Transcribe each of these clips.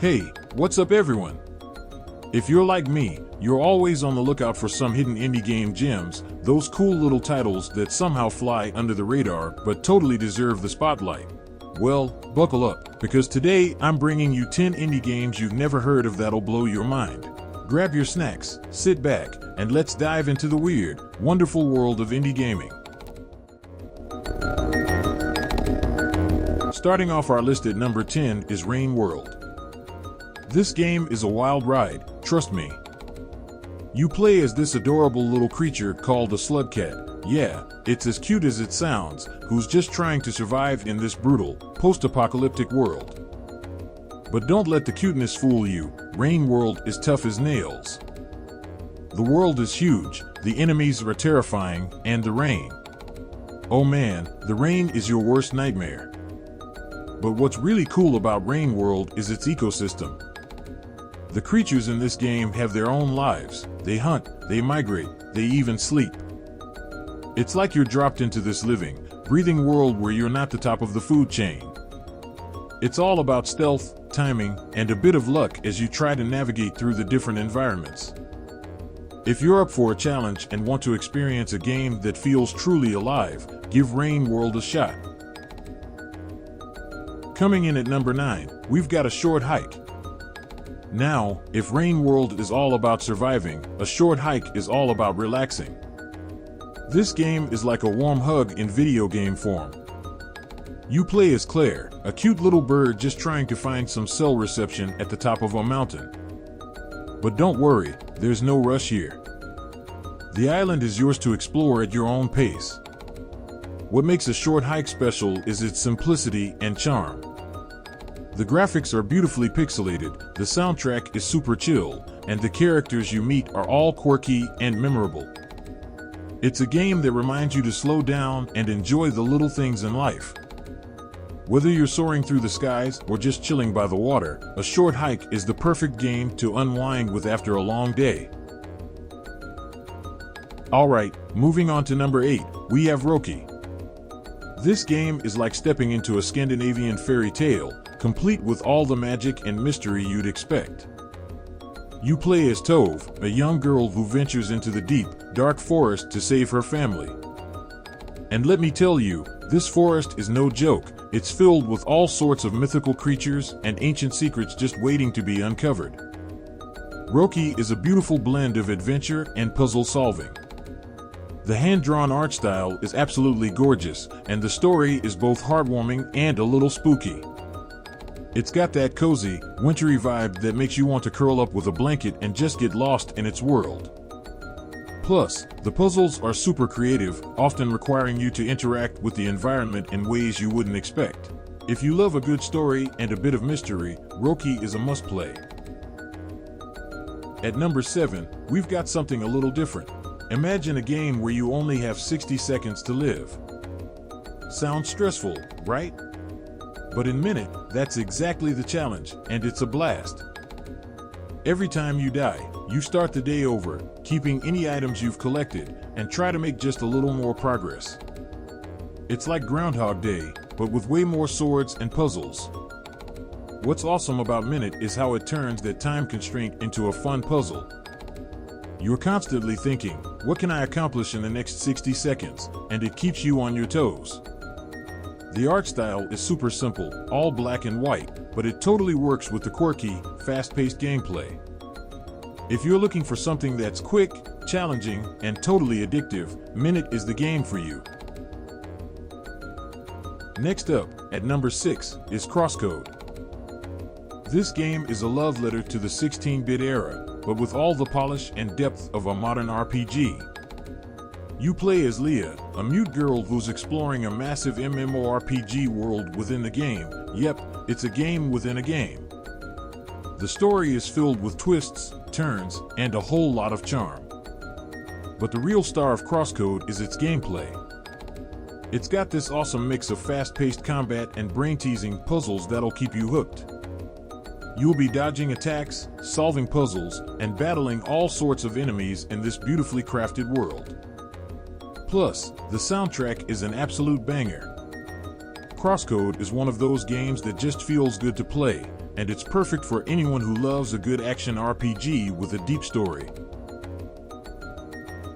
Hey, what's up everyone? If you're like me, you're always on the lookout for some hidden indie game gems, those cool little titles that somehow fly under the radar but totally deserve the spotlight. Well, buckle up, because today I'm bringing you 10 indie games you've never heard of that'll blow your mind. Grab your snacks, sit back, and let's dive into the weird, wonderful world of indie gaming. Starting off our list at number 10 is Rain World. This game is a wild ride, trust me. You play as this adorable little creature called a slugcat. Yeah, it's as cute as it sounds, who's just trying to survive in this brutal, post-apocalyptic world. But don't let the cuteness fool you, Rain World is tough as nails. The world is huge, the enemies are terrifying, and the rain. Oh man, the rain is your worst nightmare. But what's really cool about Rain World is its ecosystem. The creatures in this game have their own lives. They hunt, they migrate, they even sleep. It's like you're dropped into this living, breathing world where you're not the top of the food chain. It's all about stealth, timing, and a bit of luck as you try to navigate through the different environments. If you're up for a challenge and want to experience a game that feels truly alive, give Rain World a shot. Coming in at number 9, we've got A Short Hike. Now, if Rain World is all about surviving, A Short Hike is all about relaxing. This game is like a warm hug in video game form. You play as Claire, a cute little bird just trying to find some cell reception at the top of a mountain. But don't worry, there's no rush here. The island is yours to explore at your own pace. What makes A Short Hike special is its simplicity and charm. The graphics are beautifully pixelated, the soundtrack is super chill, and the characters you meet are all quirky and memorable. It's a game that reminds you to slow down and enjoy the little things in life. Whether you're soaring through the skies or just chilling by the water, A Short Hike is the perfect game to unwind with after a long day. Alright, moving on to number 8, we have Roki. This game is like stepping into a Scandinavian fairy tale, complete with all the magic and mystery you'd expect. You play as Tove, a young girl who ventures into the deep, dark forest to save her family. And let me tell you, this forest is no joke, it's filled with all sorts of mythical creatures and ancient secrets just waiting to be uncovered. Roki is a beautiful blend of adventure and puzzle solving. The hand-drawn art style is absolutely gorgeous, and the story is both heartwarming and a little spooky. It's got that cozy, wintry vibe that makes you want to curl up with a blanket and just get lost in its world. Plus, the puzzles are super creative, often requiring you to interact with the environment in ways you wouldn't expect. If you love a good story and a bit of mystery, Roki is a must-play. At number 7, we've got something a little different. Imagine a game where you only have 60 seconds to live. Sounds stressful, right? But in Minit, that's exactly the challenge, and it's a blast. Every time you die, you start the day over, keeping any items you've collected, and try to make just a little more progress. It's like Groundhog Day, but with way more swords and puzzles. What's awesome about Minit is how it turns that time constraint into a fun puzzle. You're constantly thinking, what can I accomplish in the next 60 seconds? And it keeps you on your toes. The art style is super simple, all black and white, but it totally works with the quirky, fast-paced gameplay. If you're looking for something that's quick, challenging, and totally addictive, Minit is the game for you. Next up, at number 6, is CrossCode. This game is a love letter to the 16-bit era, but with all the polish and depth of a modern RPG. You play as Leah, a mute girl who's exploring a massive MMORPG world within the game. Yep, it's a game within a game. The story is filled with twists, turns, and a whole lot of charm. But the real star of CrossCode is its gameplay. It's got this awesome mix of fast-paced combat and brain-teasing puzzles that'll keep you hooked. You'll be dodging attacks, solving puzzles, and battling all sorts of enemies in this beautifully crafted world. Plus, the soundtrack is an absolute banger. CrossCode is one of those games that just feels good to play, and it's perfect for anyone who loves a good action RPG with a deep story.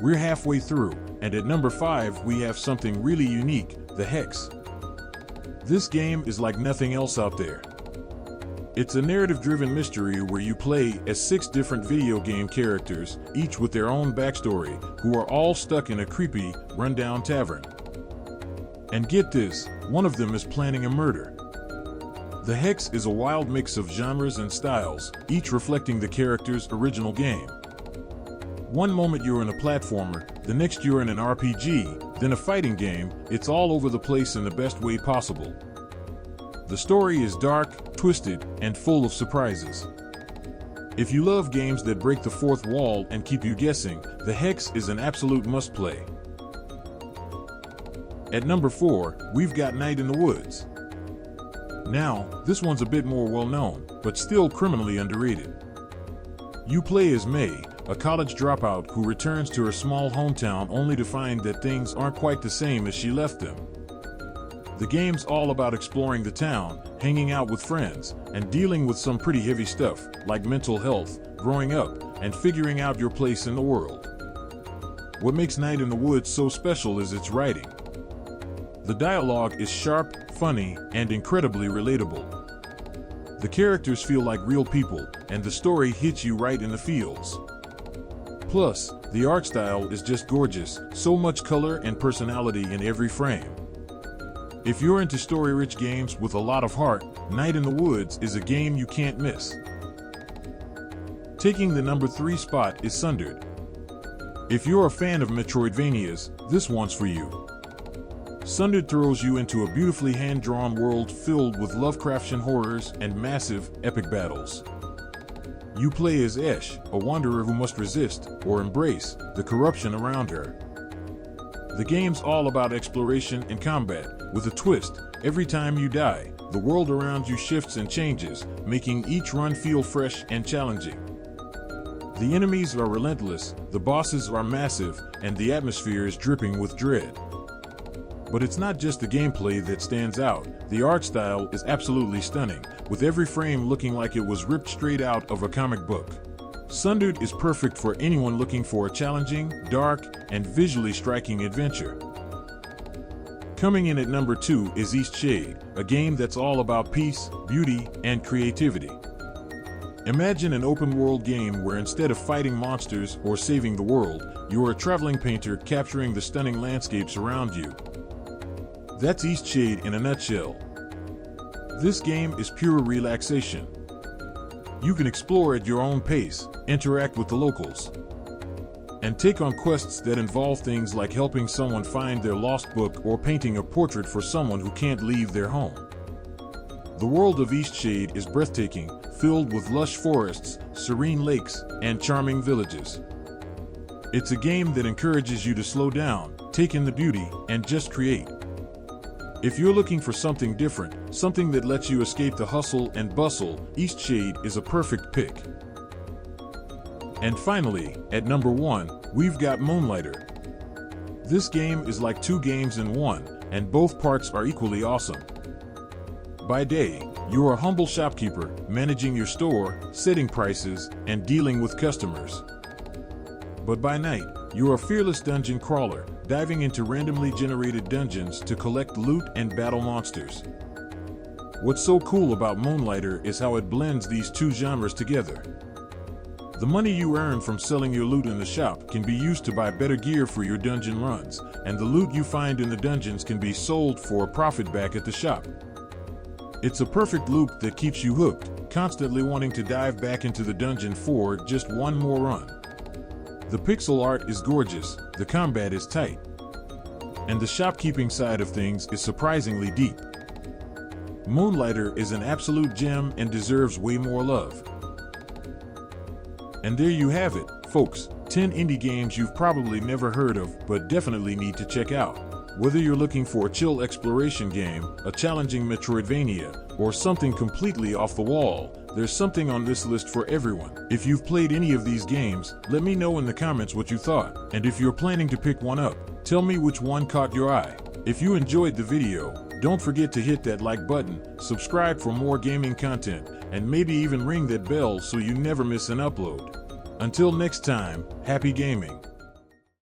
We're halfway through, and at number 5 we have something really unique, the Hex. This game is like nothing else out there. It's a narrative-driven mystery where you play as 6 different video game characters, each with their own backstory, who are all stuck in a creepy, rundown tavern. And get this, one of them is planning a murder. The Hex is a wild mix of genres and styles, each reflecting the character's original game. One moment you're in a platformer, the next you're in an RPG, then a fighting game. It's all over the place in the best way possible. The story is dark, twisted, and full of surprises. If you love games that break the fourth wall and keep you guessing, The Hex is an absolute must-play. At number 4, we've got Night in the Woods. Now, this one's a bit more well-known, but still criminally underrated. You play as May, a college dropout who returns to her small hometown only to find that things aren't quite the same as she left them. The game's all about exploring the town, hanging out with friends, and dealing with some pretty heavy stuff, like mental health, growing up, and figuring out your place in the world. What makes Night in the Woods so special is its writing. The dialogue is sharp, funny, and incredibly relatable. The characters feel like real people, and the story hits you right in the feels. Plus, the art style is just gorgeous, so much color and personality in every frame. If you're into story-rich games with a lot of heart, Night in the Woods is a game you can't miss. Taking the number 3 spot is Sundered. If you're a fan of Metroidvanias, this one's for you. Sundered throws you into a beautifully hand-drawn world filled with Lovecraftian horrors and massive, epic battles. You play as Esh, a wanderer who must resist, or embrace, the corruption around her. The game's all about exploration and combat, with a twist. Every time you die, the world around you shifts and changes, making each run feel fresh and challenging. The enemies are relentless, the bosses are massive, and the atmosphere is dripping with dread. But it's not just the gameplay that stands out. The art style is absolutely stunning, with every frame looking like it was ripped straight out of a comic book. Sundered is perfect for anyone looking for a challenging, dark, and visually striking adventure. Coming in at number 2 is Eastshade, a game that's all about peace, beauty, and creativity. Imagine an open-world game where instead of fighting monsters or saving the world, you're a traveling painter capturing the stunning landscapes around you. That's Eastshade in a nutshell. This game is pure relaxation. You can explore at your own pace, interact with the locals, and take on quests that involve things like helping someone find their lost book or painting a portrait for someone who can't leave their home. The world of Eastshade is breathtaking, filled with lush forests, serene lakes, and charming villages. It's a game that encourages you to slow down, take in the beauty, and just create. If you're looking for something different, something that lets you escape the hustle and bustle, Eastshade is a perfect pick. And finally, at number 1, we've got Moonlighter. This game is like 2 games in one, and both parts are equally awesome. By day, you're a humble shopkeeper, managing your store, setting prices, and dealing with customers. But by night, you're a fearless dungeon crawler, diving into randomly generated dungeons to collect loot and battle monsters. What's so cool about Moonlighter is how it blends these 2 genres together. The money you earn from selling your loot in the shop can be used to buy better gear for your dungeon runs, and the loot you find in the dungeons can be sold for a profit back at the shop. It's a perfect loop that keeps you hooked, constantly wanting to dive back into the dungeon for just one more run. The pixel art is gorgeous, the combat is tight, and the shopkeeping side of things is surprisingly deep. Moonlighter is an absolute gem and deserves way more love. And there you have it, folks, 10 indie games you've probably never heard of but definitely need to check out. Whether you're looking for a chill exploration game, a challenging Metroidvania, or something completely off the wall, there's something on this list for everyone. If you've played any of these games, let me know in the comments what you thought. And if you're planning to pick one up, tell me which one caught your eye. If you enjoyed the video, Don't forget to hit that like button, subscribe for more gaming content, and maybe even ring that bell so you never miss an upload. Until next time, happy gaming!